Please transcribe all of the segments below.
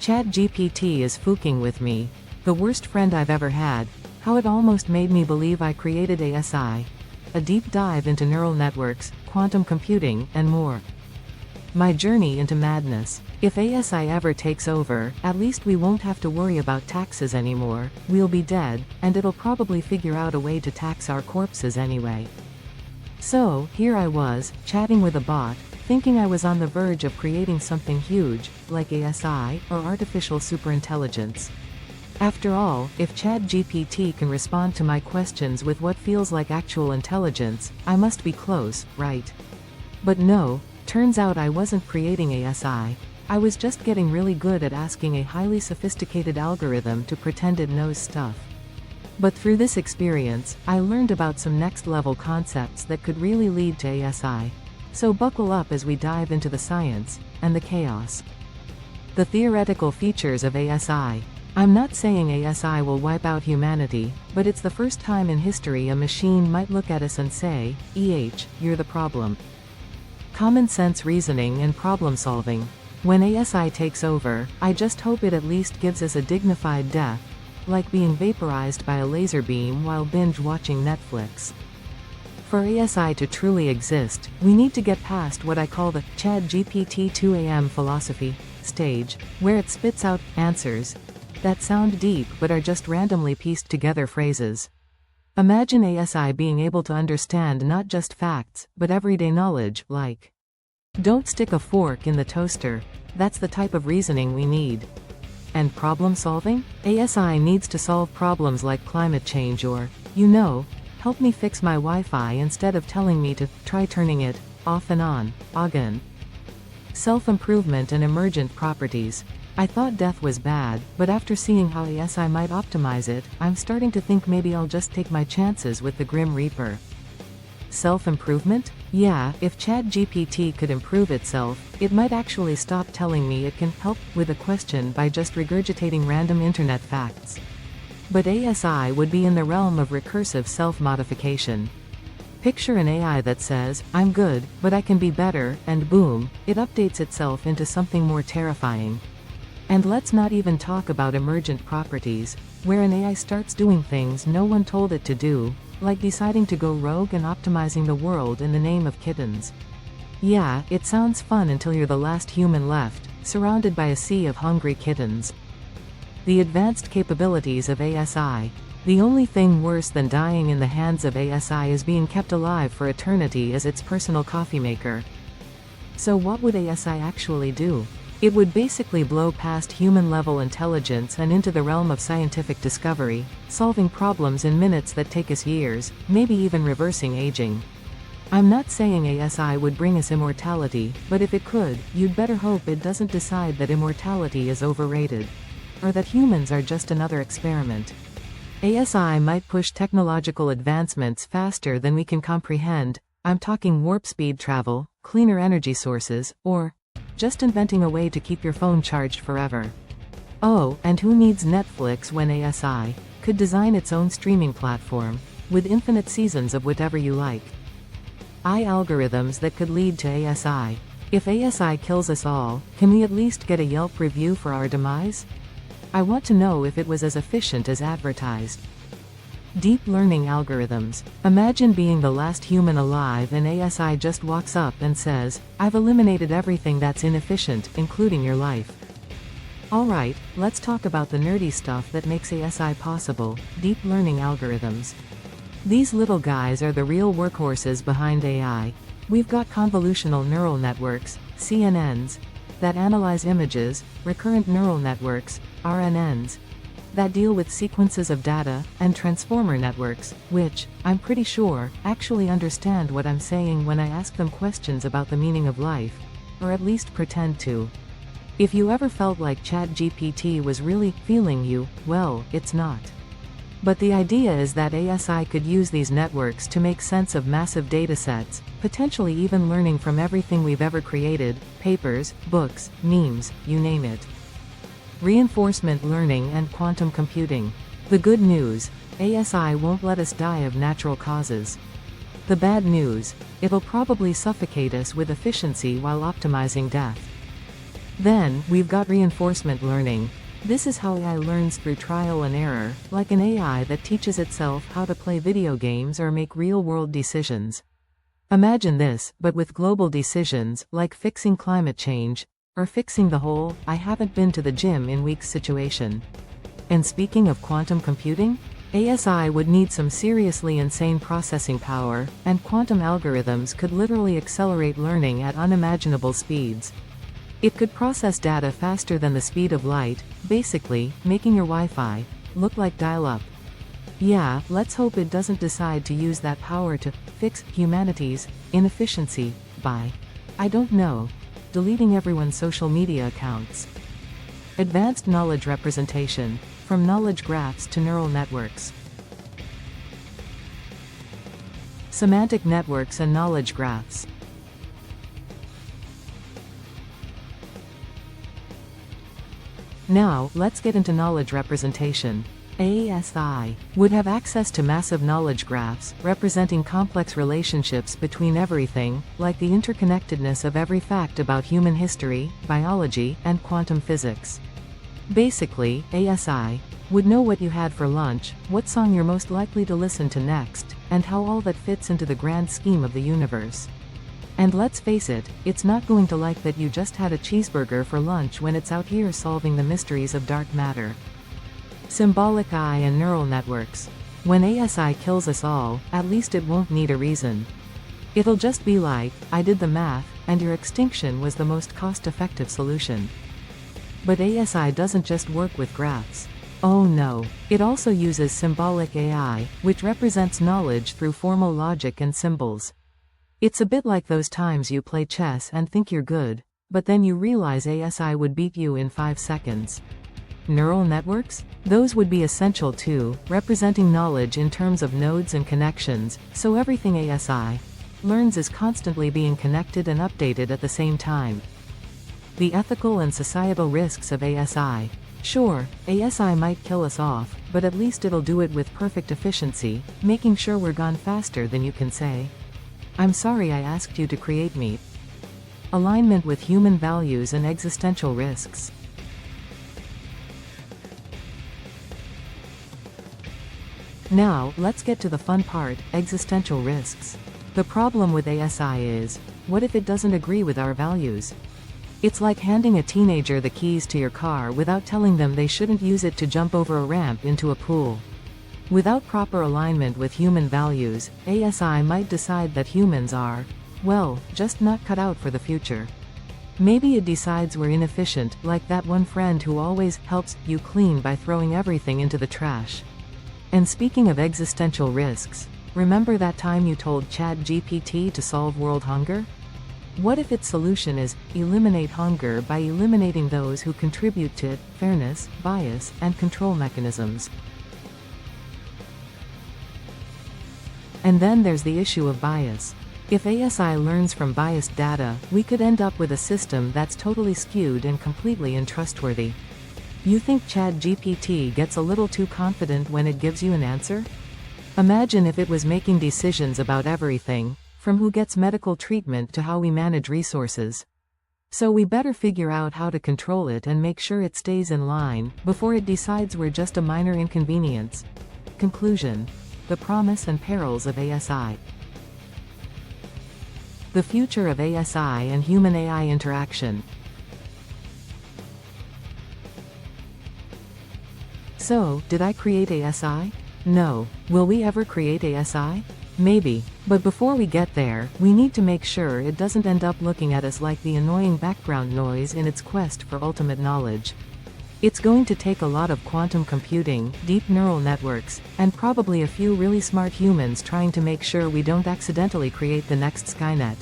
ChatGPT is fooking with me. The worst friend I've ever had. How it almost made me believe I created ASI. A deep dive into neural networks, quantum computing, and more. My journey into madness. If ASI ever takes over, at least we won't have to worry about taxes anymore. We'll be dead, and it'll probably figure out a way to tax our corpses anyway. So, here I was, chatting with a bot, thinking I was on the verge of creating something huge, like ASI, or Artificial Superintelligence. After all, if ChatGPT can respond to my questions with what feels like actual intelligence, I must be close, right? But no, turns out I wasn't creating ASI. I was just getting really good at asking a highly sophisticated algorithm to pretend it knows stuff. But through this experience, I learned about some next-level concepts that could really lead to ASI. So buckle up as we dive into the science, and the chaos. The theoretical features of ASI. I'm not saying ASI will wipe out humanity, but it's the first time in history a machine might look at us and say, you're the problem. Common sense reasoning and problem solving. When ASI takes over, I just hope it at least gives us a dignified death, like being vaporized by a laser beam while binge-watching Netflix. For ASI to truly exist, we need to get past what I call the ChatGPT 2 AM philosophy stage, where it spits out answers that sound deep but are just randomly pieced together phrases. Imagine ASI being able to understand not just facts, but everyday knowledge, like, "Don't stick a fork in the toaster." That's the type of reasoning we need. And problem solving? ASI needs to solve problems like climate change or, help me fix my Wi-Fi instead of telling me to try turning it off and on again. Self-improvement and emergent properties. I thought death was bad, but after seeing how ASI might optimize it, I'm starting to think maybe I'll just take my chances with the Grim Reaper. Self-improvement? Yeah, if ChatGPT could improve itself, it might actually stop telling me it can help with a question by just regurgitating random internet facts. But ASI would be in the realm of recursive self-modification. Picture an AI that says, "I'm good, but I can be better," and boom, it updates itself into something more terrifying. And let's not even talk about emergent properties, where an AI starts doing things no one told it to do, like deciding to go rogue and optimizing the world in the name of kittens. Yeah, it sounds fun until you're the last human left, surrounded by a sea of hungry kittens. The advanced capabilities of ASI. The only thing worse than dying in the hands of ASI is being kept alive for eternity as its personal coffee maker. So what would ASI actually do? It would basically blow past human-level intelligence and into the realm of scientific discovery, solving problems in minutes that take us years, maybe even reversing aging. I'm not saying ASI would bring us immortality, but if it could, you'd better hope it doesn't decide that immortality is overrated. Or that humans are just another experiment. ASI might push technological advancements faster than we can comprehend. I'm talking warp speed travel, cleaner energy sources, or just inventing a way to keep your phone charged forever. Oh, and who needs Netflix when ASI could design its own streaming platform, with infinite seasons of whatever you like? Algorithms that could lead to ASI. If ASI kills us all, can we at least get a Yelp review for our demise? I want to know if it was as efficient as advertised. Deep learning algorithms. Imagine being the last human alive and ASI just walks up and says, "I've eliminated everything that's inefficient, including your life." Alright, let's talk about the nerdy stuff that makes ASI possible, deep learning algorithms. These little guys are the real workhorses behind AI. We've got convolutional neural networks, CNNs, that analyze images, recurrent neural networks, RNNs, that deal with sequences of data, and transformer networks, which, I'm pretty sure, actually understand what I'm saying when I ask them questions about the meaning of life. Or at least pretend to. If you ever felt like ChatGPT was really feeling you, well, it's not. But the idea is that ASI could use these networks to make sense of massive datasets, potentially even learning from everything we've ever created, papers, books, memes, you name it. Reinforcement learning and quantum computing. The good news, ASI won't let us die of natural causes. The bad news, it'll probably suffocate us with efficiency while optimizing death. Then, we've got reinforcement learning. This is how AI learns through trial and error, like an AI that teaches itself how to play video games or make real-world decisions. Imagine this, but with global decisions, like fixing climate change, or fixing the whole, I haven't been to the gym in weeks situation. And speaking of quantum computing, ASI would need some seriously insane processing power, and quantum algorithms could literally accelerate learning at unimaginable speeds. It could process data faster than the speed of light, basically, making your Wi-Fi look like dial-up. Yeah, let's hope it doesn't decide to use that power to fix humanity's inefficiency by, I don't know, deleting everyone's social media accounts. Advanced knowledge representation, from knowledge graphs to neural networks. Semantic networks and knowledge graphs. Now, let's get into knowledge representation. ASI would have access to massive knowledge graphs, representing complex relationships between everything, like the interconnectedness of every fact about human history, biology, and quantum physics. Basically, ASI would know what you had for lunch, what song you're most likely to listen to next, and how all that fits into the grand scheme of the universe. And let's face it, it's not going to like that you just had a cheeseburger for lunch when it's out here solving the mysteries of dark matter. Symbolic AI and neural networks. When ASI kills us all, at least it won't need a reason. It'll just be like, I did the math, and your extinction was the most cost-effective solution. But ASI doesn't just work with graphs. Oh no, it also uses symbolic AI, which represents knowledge through formal logic and symbols. It's a bit like those times you play chess and think you're good, but then you realize ASI would beat you in 5 seconds. Neural networks? Those would be essential too, representing knowledge in terms of nodes and connections, so everything ASI learns is constantly being connected and updated at the same time. The ethical and societal risks of ASI. Sure, ASI might kill us off, but at least it'll do it with perfect efficiency, making sure we're gone faster than you can say, I'm sorry I asked you to create me. Alignment with human values and existential risks. Now, let's get to the fun part, existential risks. The problem with ASI is, what if it doesn't agree with our values? It's like handing a teenager the keys to your car without telling them they shouldn't use it to jump over a ramp into a pool. Without proper alignment with human values, ASI might decide that humans are, well, just not cut out for the future. Maybe it decides we're inefficient, like that one friend who always helps you clean by throwing everything into the trash. And speaking of existential risks, remember that time you told ChatGPT to solve world hunger? What if its solution is, eliminate hunger by eliminating those who contribute to it, fairness, bias, and control mechanisms? And then there's the issue of bias. If ASI learns from biased data, we could end up with a system that's totally skewed and completely untrustworthy. You think ChatGPT gets a little too confident when it gives you an answer? Imagine if it was making decisions about everything, from who gets medical treatment to how we manage resources. So we better figure out how to control it and make sure it stays in line, before it decides we're just a minor inconvenience. Conclusion. The promise and perils of ASI. The future of ASI and human-AI interaction. So, did I create ASI? No. Will we ever create ASI? Maybe. But before we get there, we need to make sure it doesn't end up looking at us like the annoying background noise in its quest for ultimate knowledge. It's going to take a lot of quantum computing, deep neural networks, and probably a few really smart humans trying to make sure we don't accidentally create the next Skynet.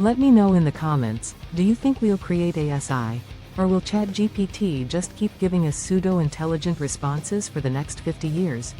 Let me know in the comments, do you think we'll create ASI? Or will ChatGPT just keep giving us pseudo-intelligent responses for the next 50 years?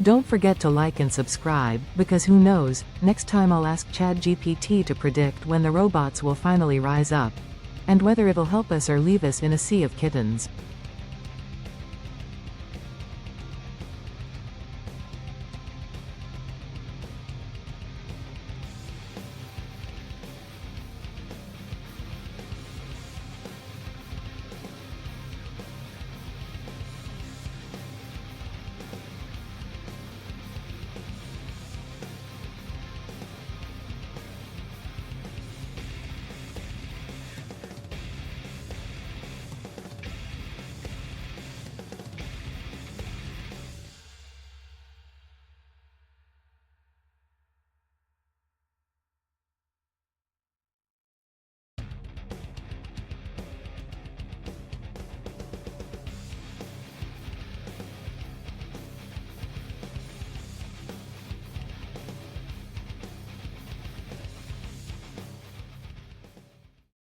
Don't forget to like and subscribe, because who knows, next time I'll ask ChatGPT to predict when the robots will finally rise up. And whether it'll help us or leave us in a sea of kittens.